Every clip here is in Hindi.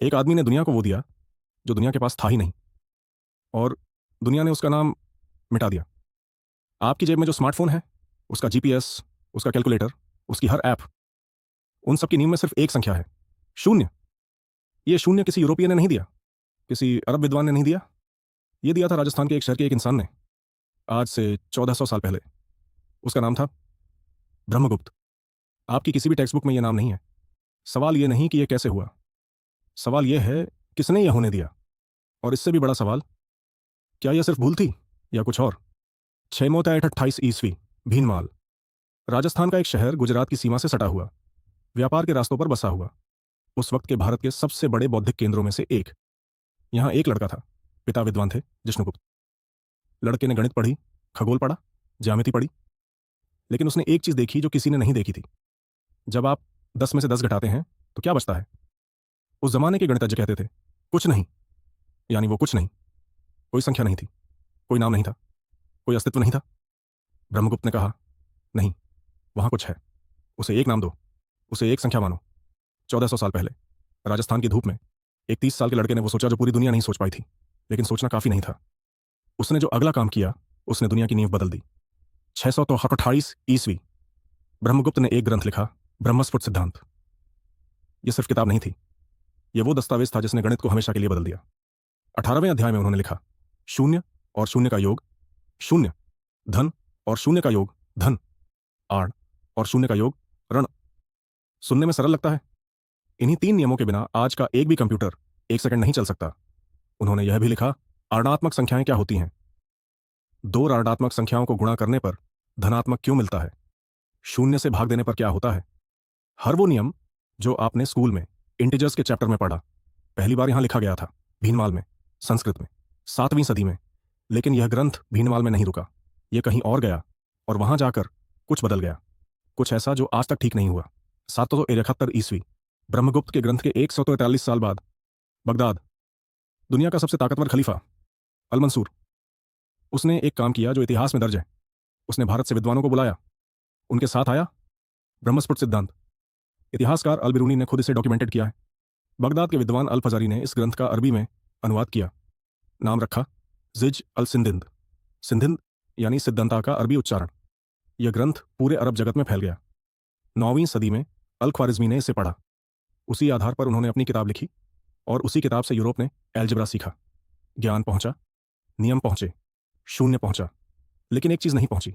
एक आदमी ने दुनिया को वो दिया जो दुनिया के पास था ही नहीं, और दुनिया ने उसका नाम मिटा दिया। आपकी जेब में जो स्मार्टफोन है, उसका जीपीएस, उसका कैलकुलेटर, उसकी हर ऐप, उन सब की नींव में सिर्फ एक संख्या है, शून्य। ये शून्य किसी यूरोपियन ने नहीं दिया, किसी अरब विद्वान ने नहीं दिया, ये दिया था राजस्थान के एक शहर के एक इंसान ने, आज से 1400 साल पहले। उसका नाम था ब्रह्मगुप्त। आपकी किसी भी टेक्स्ट बुक में यह नाम नहीं है। सवाल यह नहीं कि यह कैसे हुआ, सवाल यह है किसने यह होने दिया। और इससे भी बड़ा सवाल, क्या यह सिर्फ भूल थी या कुछ और। 628 ईस्वी, भीनमाल, राजस्थान का एक शहर गुजरात की सीमा से सटा हुआ, व्यापार के रास्तों पर बसा हुआ, उस वक्त के भारत के सबसे बड़े बौद्धिक केंद्रों में से एक। यहां एक लड़का था, पिता विद्वान थे, जिष्णुगुप्त। लड़के ने गणित पढ़ी, खगोल पढ़ा, ज्यामिति पढ़ी, लेकिन उसने एक चीज देखी जो किसी ने नहीं देखी थी। जब आप 10 में से 10 घटाते हैं तो क्या बचता है? उस जमाने के गणितज्ञ कहते थे कुछ नहीं। यानी वो कुछ नहीं, कोई संख्या नहीं थी, कोई नाम नहीं था, कोई अस्तित्व नहीं था। ब्रह्मगुप्त ने कहा, नहीं, वहां कुछ है, उसे एक नाम दो, उसे एक संख्या मानो। 1400 साल पहले राजस्थान की धूप में एक 30 साल के लड़के ने वो सोचा जो पूरी दुनिया नहीं सोच पाई थी, लेकिन सोचना काफी नहीं था। उसने जो अगला काम किया, उसने दुनिया की नींव बदल दी। 628 ईस्वी, ब्रह्मगुप्त ने एक ग्रंथ लिखा, ब्रह्मस्फुट सिद्धांत। यह सिर्फ किताब नहीं थी, यह वो दस्तावेज था जिसने गणित को हमेशा के लिए बदल दिया। 18वें अध्याय में उन्होंने लिखा, शून्य और शून्य का योग शून्य, धन और शून्य का योग धन, आण और शून्य का योग ऋण। सुनने में सरल लगता है। इन्हीं 3 नियमों के बिना आज का एक भी कंप्यूटर 1 सेकंड नहीं चल सकता। उन्होंने यह भी लिखा, ऋणात्मक संख्याएं क्या होती हैं, 2 ऋणात्मक संख्याओं को गुणा करने पर धनात्मक क्यों मिलता है, शून्य से भाग देने पर क्या होता है। हर वो नियम जो आपने स्कूल में इंटीजर्स के चैप्टर में पढ़ा, पहली बार यहां लिखा गया था, भीनमाल में, संस्कृत में, 7वीं सदी में। लेकिन यह ग्रंथ भीनमाल में नहीं रुका, यह कहीं और गया, और वहां जाकर कुछ बदल गया, कुछ ऐसा जो आज तक ठीक नहीं हुआ। 771 ईस्वी, ब्रह्मगुप्त के ग्रंथ के 143 साल बाद, बगदाद, दुनिया का सबसे ताकतवर खलीफा अल मंसूर, उसने एक काम किया जो इतिहास में दर्ज है। उसने भारत से विद्वानों को बुलाया, उनके साथ आया ब्रह्मस्फुट सिद्धांत। इतिहासकार अल बिरूनी ने खुद इसे डॉक्यूमेंटेड किया है। बगदाद के विद्वान अल फजारी ने इस ग्रंथ का अरबी में अनुवाद किया, नाम रखा जिज अल सिंधिंद। सिंधिंद यानी सिद्धांता का अरबी उच्चारण। यह ग्रंथ पूरे अरब जगत में फैल गया। 9वीं सदी में अल ख्वारिज़मी ने इसे पढ़ा। उसी आधार पर उन्होंने अपनी किताब लिखी, और उसी किताब से यूरोप ने एल्जेब्रा सीखा। ज्ञान पहुंचा, नियम पहुंचे, शून्य पहुंचा, लेकिन एक चीज नहीं पहुंची,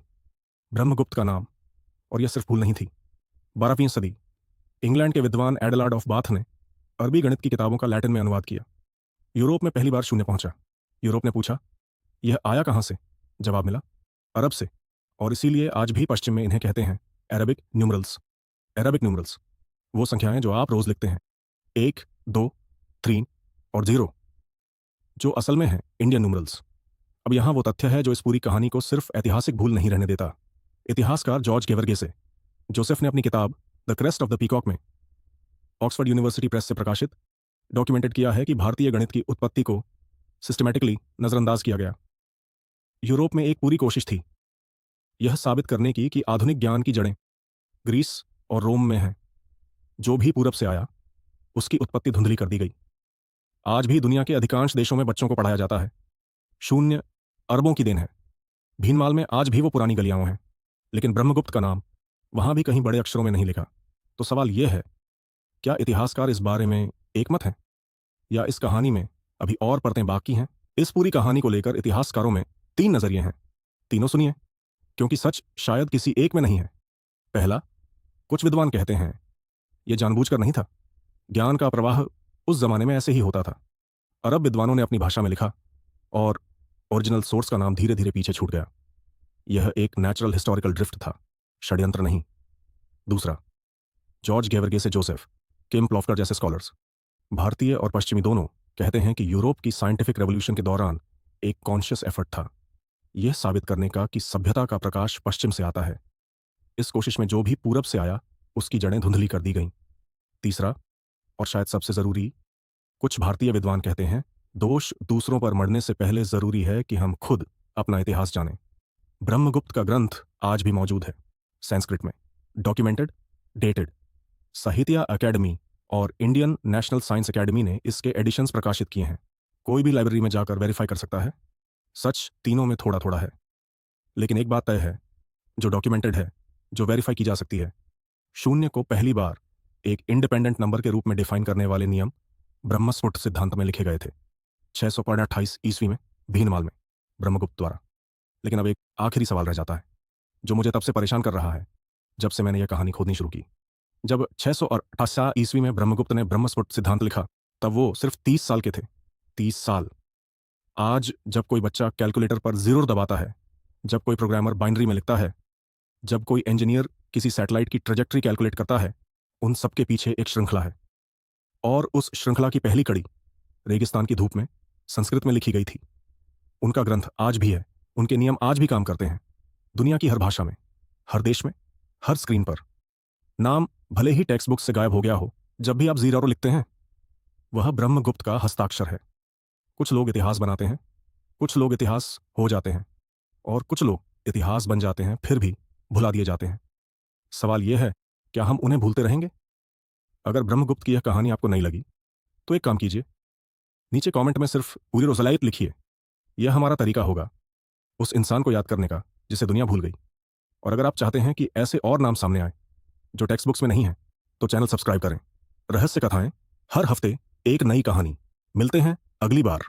ब्रह्मगुप्त का नाम। और यह सिर्फ भूल नहीं थी। 12वीं सदी, इंग्लैंड के विद्वान एडलार्ड ऑफ बाथ ने अरबी गणित की किताबों का लैटिन में अनुवाद किया। यूरोप में पहली बार शून्य पहुंचा। यूरोप ने पूछा, यह आया कहां से? जवाब मिला, अरब से। और इसीलिए आज भी पश्चिम में इन्हें कहते हैं अरेबिक न्यूमरल्स। अरेबिक न्यूमरल्स, वो संख्याएं जो आप रोज लिखते हैं, 1, 2, 3 और 0, जो असल में है इंडियन न्यूमरल्स। अब यहां वो तथ्य है जो इस पूरी कहानी को सिर्फ ऐतिहासिक भूल नहीं रहने देता। इतिहासकार जॉर्ज गेवर्गे जोसेफ ने अपनी किताब the crest of the peacock में, ऑक्सफोर्ड यूनिवर्सिटी प्रेस से प्रकाशित, डॉक्यूमेंटेड किया है कि भारतीय गणित की उत्पत्ति को सिस्टमैटिकली नजरअंदाज किया गया। यूरोप में एक पूरी कोशिश थी यह साबित करने की कि आधुनिक ज्ञान की जड़ें ग्रीस और रोम में हैं। जो भी पूरब से आया, उसकी उत्पत्ति धुंधली कर दी गई। आज भी दुनिया के अधिकांश देशों में बच्चों को पढ़ाया जाता है, शून्य अरबों की देन है। भीनमाल में आज भी वो पुरानी गलियां हैं, लेकिन ब्रह्मगुप्त का नाम वहां भी कहीं बड़े अक्षरों में नहीं लिखा। तो सवाल यह है, क्या इतिहासकार इस बारे में एकमत हैं, या इस कहानी में अभी और परतें बाकी हैं? इस पूरी कहानी को लेकर इतिहासकारों में 3 नजरिए हैं। तीनों सुनिए, क्योंकि सच शायद किसी एक में नहीं है। पहला, कुछ विद्वान कहते हैं यह जानबूझकर नहीं था, ज्ञान का प्रवाह उस जमाने में ऐसे ही होता था। अरब विद्वानों ने अपनी भाषा में लिखा, और ओरिजिनल सोर्स का नाम धीरे धीरे पीछे छूट गया। यह एक नेचुरल हिस्टोरिकल ड्रिफ्ट था, षड्यंत्र नहीं। दूसरा, जॉर्ज गेवर्गे से जोसेफ, किम प्लॉफकर जैसे स्कॉलर्स, भारतीय और पश्चिमी दोनों, कहते हैं कि यूरोप की साइंटिफिक रेवोल्यूशन के दौरान एक कॉन्शियस एफर्ट था यह साबित करने का कि सभ्यता का प्रकाश पश्चिम से आता है। इस कोशिश में जो भी पूरब से आया, उसकी जड़ें धुंधली कर दी गईं। तीसरा, और शायद सबसे जरूरी, कुछ भारतीय विद्वान कहते हैं दोष दूसरों पर मढ़ने से पहले जरूरी है कि हम खुद अपना इतिहास जानें। ब्रह्मगुप्त का ग्रंथ आज भी मौजूद है, संस्कृत में, डॉक्यूमेंटेड, डेटेड। साहित्य अकेडमी और इंडियन नेशनल साइंस एकेडमी ने इसके एडिशंस प्रकाशित किए हैं। कोई भी लाइब्रेरी में जाकर वेरीफाई कर सकता है। सच तीनों में थोड़ा थोड़ा है, लेकिन एक बात तय है जो डॉक्यूमेंटेड है, जो वेरीफाई की जा सकती है। शून्य को पहली बार एक इंडिपेंडेंट नंबर के रूप में डिफाइन करने वाले नियम ब्रह्मस्फुट सिद्धांत में लिखे गए थे 628 ईस्वी में भीनमाल में ब्रह्मगुप्त द्वारा। लेकिन अब एक आखिरी सवाल रह जाता है जो मुझे तब से परेशान कर रहा है जब से मैंने यह कहानी खोदनी शुरू की। जब 688 ईस्वी में ब्रह्मगुप्त ने ब्रह्मस्फुट सिद्धांत लिखा तब वो सिर्फ 30 साल के थे। 30 साल। आज जब कोई बच्चा कैलकुलेटर पर जीरो दबाता है, जब कोई प्रोग्रामर बाइनरी में लिखता है, जब कोई इंजीनियर किसी सैटेलाइट की ट्रेजेक्ट्री कैलकुलेट करता है, उन सबके पीछे एक श्रृंखला है। और उस श्रृंखला की पहली कड़ी रेगिस्तान की धूप में संस्कृत में लिखी गई थी। उनका ग्रंथ आज भी है, उनके नियम आज भी काम करते हैं, दुनिया की हर भाषा में, हर देश में, हर स्क्रीन पर। नाम भले ही टेक्स्ट बुक से गायब हो गया हो, जब भी आप जीरो लिखते हैं वह ब्रह्मगुप्त का हस्ताक्षर है। कुछ लोग इतिहास बनाते हैं, कुछ लोग इतिहास हो जाते हैं, और कुछ लोग इतिहास बन जाते हैं फिर भी भुला दिए जाते हैं। सवाल यह है, क्या हम उन्हें भूलते रहेंगे? अगर ब्रह्मगुप्त की यह कहानी आपको नहीं लगी तो एक काम कीजिए, नीचे कमेंट में सिर्फ पूरी रोज़लाइत लिखिए। यह हमारा तरीका होगा उस इंसान को याद करने का जिसे दुनिया भूल गई। और अगर आप चाहते हैं कि ऐसे और नाम सामने आए जो टेक्स्ट बुक्स में नहीं है तो चैनल सब्सक्राइब करें। रहस्य कथाएं, हर हफ्ते एक नई कहानी। मिलते हैं अगली बार।